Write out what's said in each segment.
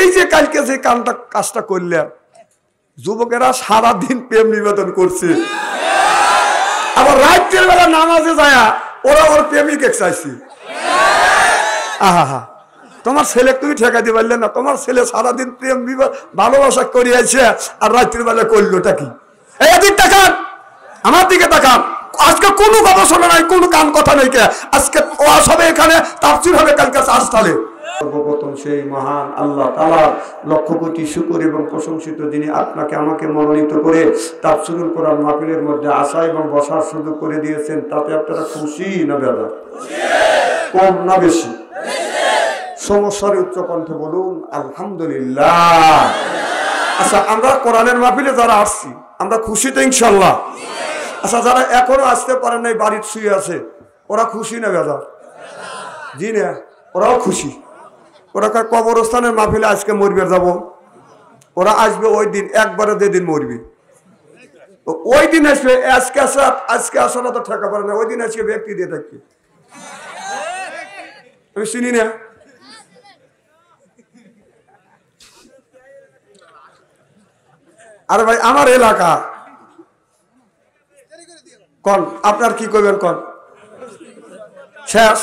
এই যে কালকে যে কাজটা করলেন, যুবকেরা সারাদিন প্রেম নিবেদন করছে, আবার রাত্রের বেলা নামাজে যায় ওরা ওর প্রেমিক চাইছি। আহা, তোমার ছেলে তুমি ঠেকা দিতে পারলে না? তোমার ছেলে সারাদিন প্রেম ভালোবাসা করিয়াছে আর রাত্রির বেলা করলোটা কি? এদিক তাকান, আমার দিকে তাকান। আজকে কোনো গবেষণা নাই, কোনো কান কথা নেই। কে আজকে ওয়াজ হবে এখানে, তাফসীর হবে কালকে আস্তালে। সর্বপ্রথম সেই মহান আল্লাহ তাআলার লক্ষ কোটি শুকর এবং প্রশংসিত, যিনি আপনাকে আমাকে মনোনীত করে তাফসীরুল কোরআন মাহফিলের মধ্যে আসা এবং বসার সুযোগ করে দিয়েছেন। তাতে আপনারা খুশি না বেজার? কম না বেশি? সমস্যার উচ্চ কণ্ঠে বলুন আলহামদুলিল্লাহ। আচ্ছা, আমরা কোরআনের মাহফিলে যারা আসছি আমরা খুশি তো ইনশাল্লাহ? আচ্ছা, যারা এখনো আসতে পারেন নাই, বাড়ির শুয়ে আছে, ওরা খুশি না বেজার? জি না, ওরাও খুশি। ওরা কবরস্থানের মাহফিলে আজকে মরবে যাব, ওরা আসবে ওই দিন, একবারে যেদিন মরবে ওই দিন আসবে। আজকে আসাটা তো ঠেকা পারে না, ওই দিন আজকে ব্যক্তি দিয়ে থাকবে। আমি চিনি না। আরে ভাই, আমার এলাকা কন, আপনার কি করবেন কন? শেষ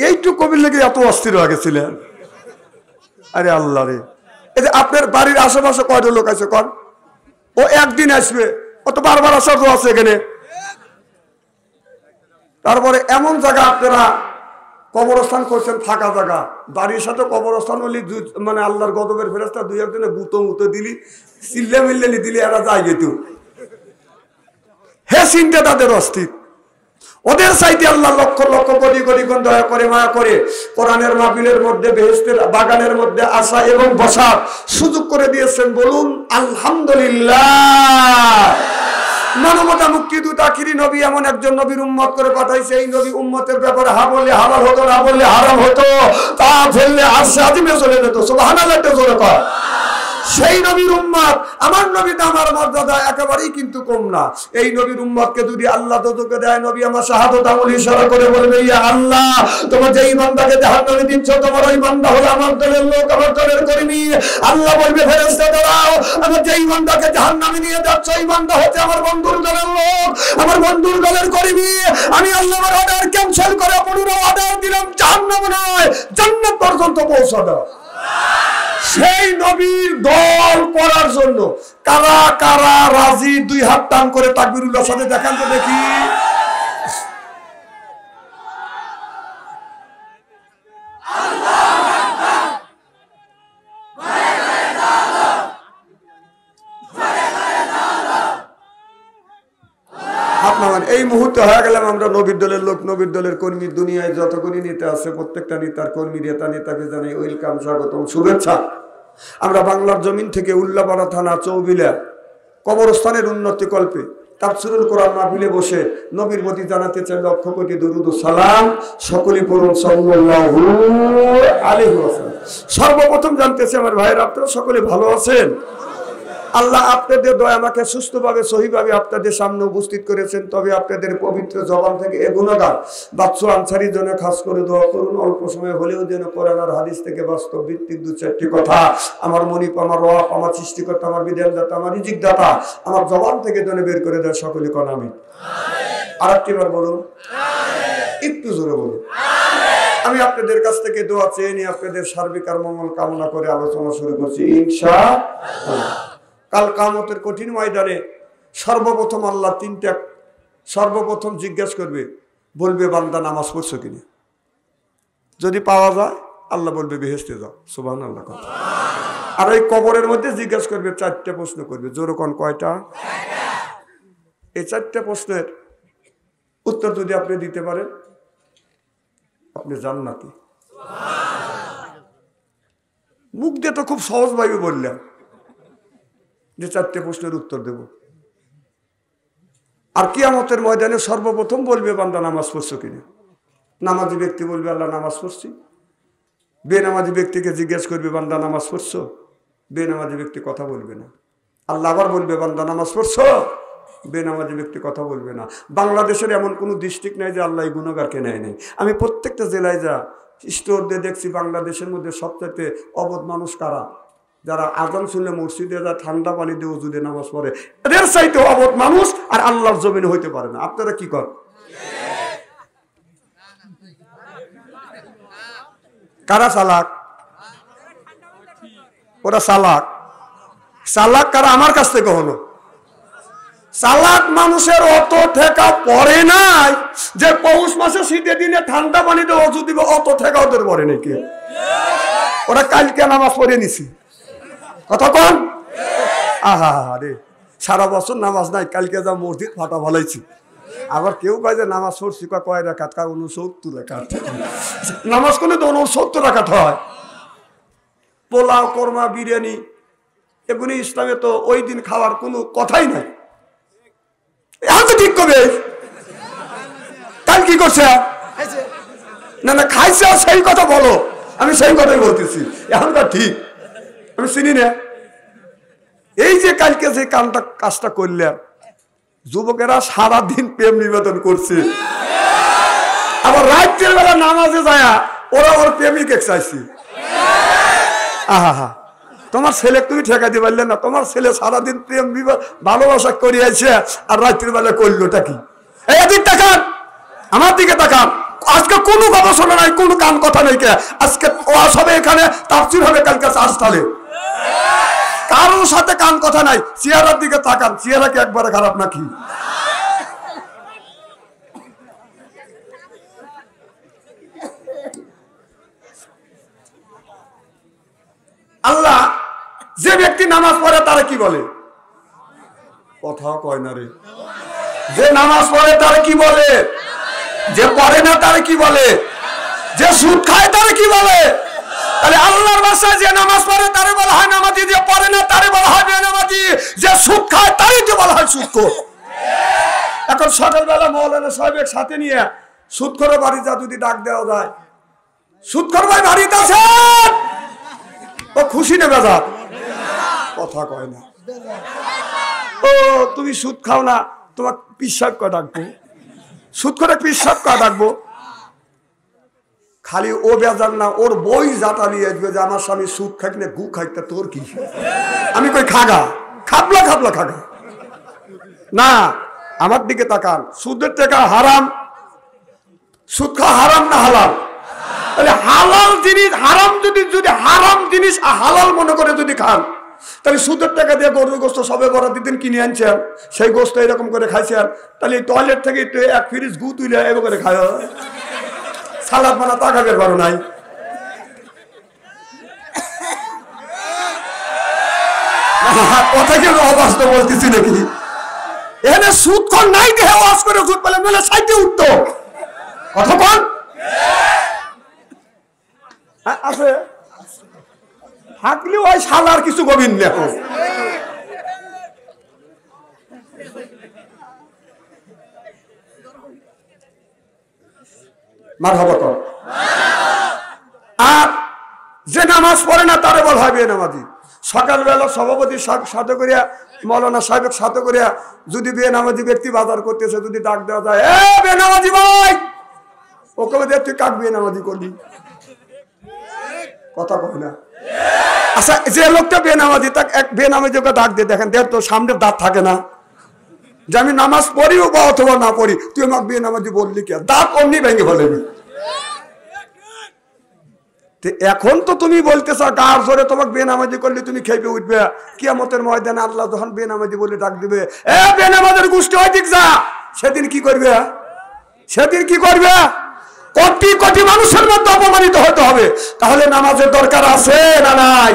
এইটুকু কবির লেগে এত অস্থির হয়ে গেছিলেন? আরে আল্লাহ রে, এই যে আপনার বাড়ির আশেপাশে কয়টা লোক আছে কন? ও একদিন আসবে, ও তো বারবার আসার তো আছে এখানে। তারপরে এমন জায়গা আপনারা কবরস্থান করছেন, ফাঁকা জায়গা, বাড়ির সাথে কবরস্থান হলে মানে আল্লাহর গজবের ফেরেশতা দুই একজনে গুতো দিলি, চিল্লে মিল্লে দিলি, এরা যায় যেত। হে চিন্তা তাদের অস্থির, ওদের চাইতে আল্লাহ লক্ষ লক্ষ কোটি কোটি গুণ দয়া করে মায়া করে কোরআনের মাহফিলের মধ্যে, বেহেশতের বাগানের মধ্যে আসা এবং বসার সুযোগ করে দিয়েছেন। বলুন আলহামদুলিল্লাহ। মানবতা মুক্তিদূত আখিরি নবী এমন একজন নবীর উম্মত করে পাঠাইছে, এই নবী উম্মতের ব্যাপারে হা বললে হালাল হতো, না বললে হারাম হতো, তা ফেললে আরশে আজিমে চলে যেত। সুবহানাল্লাহ, জোরে কর। সেই নবীর উম্মত, আমার নবী তো আমার মর্যাদা একেবারেই কিন্তু কম না। এই নবীর উম্মতকে যদি আল্লাহ দোজখে দেয়, নবী আমার শাহাদাত আঙ্গুল ইশারা করে বলবে, ইয়া আল্লাহ, তোমার যেই বান্দাকে জাহান্নামে দিচ্ছ, তোমার ওই বান্দা হলো আমার দলের লোক, আমার দলের কর্মী। আল্লাহ বলবে, ফেরেশতা দাঁড়াও, আমার যেই বান্দাকে জাহান্নামে নিয়ে যাচ্ছ, ওই বান্দা হচ্ছে আমার বন্ধুর দলের লোক, আমার বন্ধুর দলের কর্মী। আমি আল্লাহ আমার অর্ডার ক্যান্সেল করে পুনরায় অর্ডার দিলাম, জাহান্নাম নয়, জান্নাত পর্যন্ত পৌঁছে দাও। সেই নবীর দল করার জন্য কারা কারা রাজি? দুই হাত টান করে তাকবীরুল্লাহ সাথে দেখান তো দেখি। এই মুহূর্তে হয়ে গেলাম আমরা নবীর দলের লোক, নবীর দলের কর্মী। দুনিয়ায় যতগুলি নেতা আছে প্রত্যেকটা নেতার কর্মী, নেতাকে জানাই ওয়েলকাম, স্বাগতম, শুভেচ্ছা। আমরা বাংলার জমিন থেকে উল্লাপাড়া থানা চৌবিলা কবরস্থানের উন্নতি কল্পে তাফসীরুল কোরআন মাহফিলে বসে নবীর প্রতি জানাতে চাই লক্ষ কোটি দরুদ ও সালাম। সকলেই পড়ুন সাল্লাল্লাহু আলাইহি ওয়াসাল্লাম। সর্বপ্রথম জানতেছি আমার ভাইয়েরা, আপনারা সকলে ভালো আছেন? আল্লাহ আপনাদের দয়া আমাকে সুস্থভাবে সহিভাবে আপনাদের সামনে উপস্থিত করেছেন। তবে আপনাদের পবিত্র জবান থেকে এ গুণগান বাদশা আনসারীর জন্য খাস করে দোয়া করুন। অল্প সময় হলেও যেন কোরআন আর হাদিস থেকে বাস্তব ভিত্তিক দু চারটি কথা আমার মনিপ, আমার রব, আমার সৃষ্টিকর্তা, আমার বিধানদাতা, আমার রিজিকদাতা আমার জবান থেকে যেন বের করে দেয়। সকলে কোন আমিন। আর একটিবার বলুন, একটু জোরে বলুন। আমি আপনাদের কাছ থেকে দোয়া চেয়ে নিয়ে আপনাদের সার্বিক আর মঙ্গল কামনা করে আলোচনা শুরু করছি ইনশাআল্লাহ। কাল কিয়ামতের কঠিন ময়দানে সর্বপ্রথম আল্লাহ সর্বপ্রথম জিজ্ঞেস করবে, বলবে বান্দা নামাজ পড়ছো কিনা? যদি পাওয়া যায় আল্লাহ বলবে বেহেশতে যাও। সুবহানাল্লাহ। আর এই কবরের মধ্যে জিজ্ঞেস করবে, চারটে প্রশ্ন করবে। জোরে কোন কয়টা? এই চারটে প্রশ্নের উত্তর যদি আপনি দিতে পারেন আপনি জান্নাতি। মুখ দিয়ে তো খুব সহজভাবে বললাম যে চারটে প্রশ্নের উত্তর দেব। আর কিয়ামতের ময়দানে সর্বপ্রথম বলবে বান্দা নামাজ পড়ছো কিনা? নামাজি ব্যক্তি বলবে আল্লাহ নামাজ পড়ছি। বেনামাজি ব্যক্তিকে জিজ্ঞেস করবে বান্দা নামাজ পড়ছো? বেনামাজি ব্যক্তি কথা বলবে না। আল্লাহ আবার বলবে বান্দা নামাজ পড়ছো? বেনামাজি ব্যক্তি কথা বলবে না। বাংলাদেশের এমন কোনো ডিস্ট্রিক্ট নাই যে আল্লাহ এই গুনাহগারকে নেয় নাই। আমি প্রত্যেকটা জেলায় যা স্টোর দিয়ে দেখছি বাংলাদেশের মধ্যে সবচাইতে অবধ মানুষ কারা? যারা আজান শুনলে মসজিদে যা ঠান্ডা পানি দিয়ে ওযুতে নামাজ পড়ে, এদের চাইতে অবধ মানুষ আর আল্লাহর জমিনে হইতে পারে না। আপনারা কি করেন? কারা চালাক? ওরা চালাক। চালাক কারা? আমার কাছ থেকে হলো। চালাক মানুষের অত ঠেকা পড়ে নাই যে পৌষ মাসে শীতের দিনে ঠান্ডা পানিতে ওযু দিবে, অত ঠেকা ওদের পড়ে নাই। কে? ওরা কালকে নামাজ পড়ে নিছি। কথা কন? আহা রে, সারা বছর নামাজ নাই, কালকে যা মসজিদ ফাটা ভালাইছি। আবার কেউ কয় যে নামাজ পড়ছি, কয় রাকাত? 69 রাকাত। নামাজ করলে তো 69 রাকাত হয়। পোলাও, কোরমা, বিরিয়ানি এগুলি ইসলামে তো ওই দিন খাওয়ার কোনো কথাই নাই। এখন তো ঠিক করবে। কাল কি করছে? না না, খাইছে, সেই কথা বলো। আমি সেই কথাই বলতেছি। এখনকার ঠিক আমি চিনি না। এই যে কালকে যে কাজটা করলেন, যুবকেরা সারাদিন প্রেম নিবেদন করছে, আবার রাত্রের বেলা নামাজে যায় ওরা ওর প্রেমিক চাইছে। আহা, তোমার ছেলে তুমি ঠেকা দিতে পারলে না। তোমার ছেলে সারাদিন প্রেম ভালোবাসা করিয়েছে আর রাত্রির বেলা করলোটা কি? এই এদিক তাকান, আমার দিকে তাকান। আজকে কোনো গবেষণা নাই, কোনো কান কথা নেই। কে আজকে ওয়াজ হবে এখানে, তাফসীর হবে কালকে চাষতালে, কারোর সাথে কান কথা নাই। চেহারার দিকে তাকান, চেহারা কি একবারে খারাপ নাকি? আল্লাহ যে ব্যক্তি নামাজ পড়ে তারা কি বলে? কথা কয় না রে। যে নামাজ পড়ে তারা কি বলে? যে পড়ে না তারা কি বলে? যে সুদ খায় তারা কি বলে? তাহলে আল্লাহর ভাষায় যে নামাজ পড়ে তারে বলা হয় নামাজি, যে পড়ে না তারে বলা হয় বেনামাজি, যে সুদ খায় তারই তো বলা হয় সুদখোর। এখন সকালবেলা মাওলানা সাহেবের সাথে নিয়ে সুদখোরের বাড়ি যা যদি ডাক দেওয়া যায়, সুদখোর ভাই বাড়িতে আছেন, ও খুশি নেবে যা? কথা কয় না। ও তুমি সুদ খাও না, তোমার পিসাব কা ডাকবো? সুদখোরে পিসাব কা ডাকবো? খালি ও বেজার না, ওর বই জাতা নিয়ে আসবে যে আমার স্বামী সুদ খাইতে না গু খাইতে, তোর কি? আমি কই খাগা, খাবলা খাবলা খাগা না। আমার দিকে তাকান, সুদের টাকা হারাম, সুদ খাওয়া হারাম না হালাল? তাহলে হালাল জিনিস হারাম, যদি হারাম জিনিস হালাল মনে করে যদি খান, তাহলে সুদের টাকা দিয়ে গরুর গোস্ত সবে বরাত দিন কিনে আনছেন, সেই গোস্ত এরকম করে খাইছেন, তাহলে টয়লেট থেকে এক ফ্রিজ গু তুলে এবার করে খায়, সালাদ বানা টাকা বের করো নাই। কথা কি অবাস্তব বলতেছি নাকি? এখানে সুদ কর নাই দেহে ওয়াজ করে সুদ পেলে মেলে সাইতে উঠতো। কথা কন আছে থাকলেও ওই শালার কিছু গভীর দেখো। মারহাবা কর। আর যে নামাজ পড়ে না তারে বলা হয় বেনামাজি। সকালবেলা সভাপতি সাথে করিয়া মৌলানা সাহেবের সাথে করিয়া যদি বেনামাজি ব্যক্তি বাজার করতেছে, যদি ডাক দেওয়া যায়, এ বেনামাজি ভাই, ওকে বলে তুই কাক বেনামাজি করবি? কথা কয় না। আচ্ছা, যে লোকটা বেনামাজি তাকে এক বেনামাজি ওকে ডাক দিয়ে দেখেন, দেখ তো সামনে দাঁত থাকে না, যে আমি নামাজ পড়িও বা অথবা না পড়ি, তুই আমাকে বেনামাজি বললি কে? দাঁত অমনি ভেঙে ফেলবি। এখন তো তুমি বলতেছ গার জোরে তোমাকে বেনামাজি করলে তুমি খেপে উঠবে, কিয়ামতের ময়দানে আল্লাহ যখন বেনামাজি বলে ডাক দিবে, এ বেনামাজের গোষ্ঠী হয় দিক যা, সেদিন কি করবে? সেদিন কি করবে? কোটি কোটি মানুষের মধ্যে অপমানিত হতে হবে। তাহলে নামাজের দরকার আছে না নাই?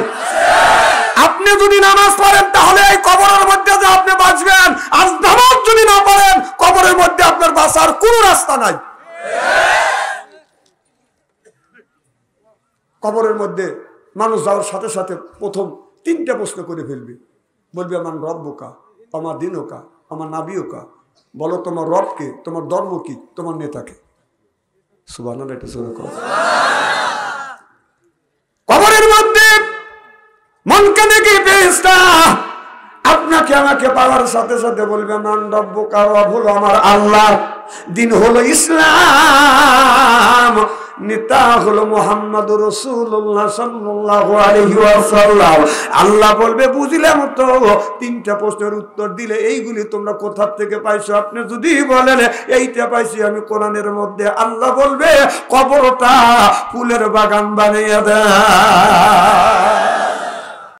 আপনি যদি নামাজ পড়েন তাহলে এই কবরের মধ্যে যে আপনি বাঁচবেন, আর নামাজ যদি না পড়েন কবরের মধ্যে আপনার বাঁচার কোনো রাস্তা নাই। কবরের মধ্যে মানুষ যাওয়ার সাথে সাথে প্রথম 3টা প্রশ্ন করে ফেলবে, বলবে আমার রব্বুকা, আমার দিনকা, আমার নাবিয়কা। বলো তোমার রবকে, তোমার ধর্ম কি, তোমার নেতাকে। সুবহানাল্লাহ, এটা জোরে করো। কবরের মধ্যে মনকে দেখে ফেরেশতা আপনাকে আমাকে পাওয়ার সাথে সাথে বলবে মান রব্বুকা, রব হলো আমার আল্লাহ, দিন হলো ইসলাম, নেতা হলো মুহাম্মদুর রাসূলুল্লাহ সাল্লাল্লাহু আলাইহি ওয়াসাল্লাম। আল্লাহ বলবে বুঝলাম তো, তিনটা প্রশ্নের উত্তর দিলে এইগুলি তোমরা কোথা থেকে পাইছো? আপনি যদি বলেন এইটা পাইছি আমি কোরআনের মধ্যে, আল্লাহ বলবে কবরটা ফুলের বাগান বানিয়ে দেয়।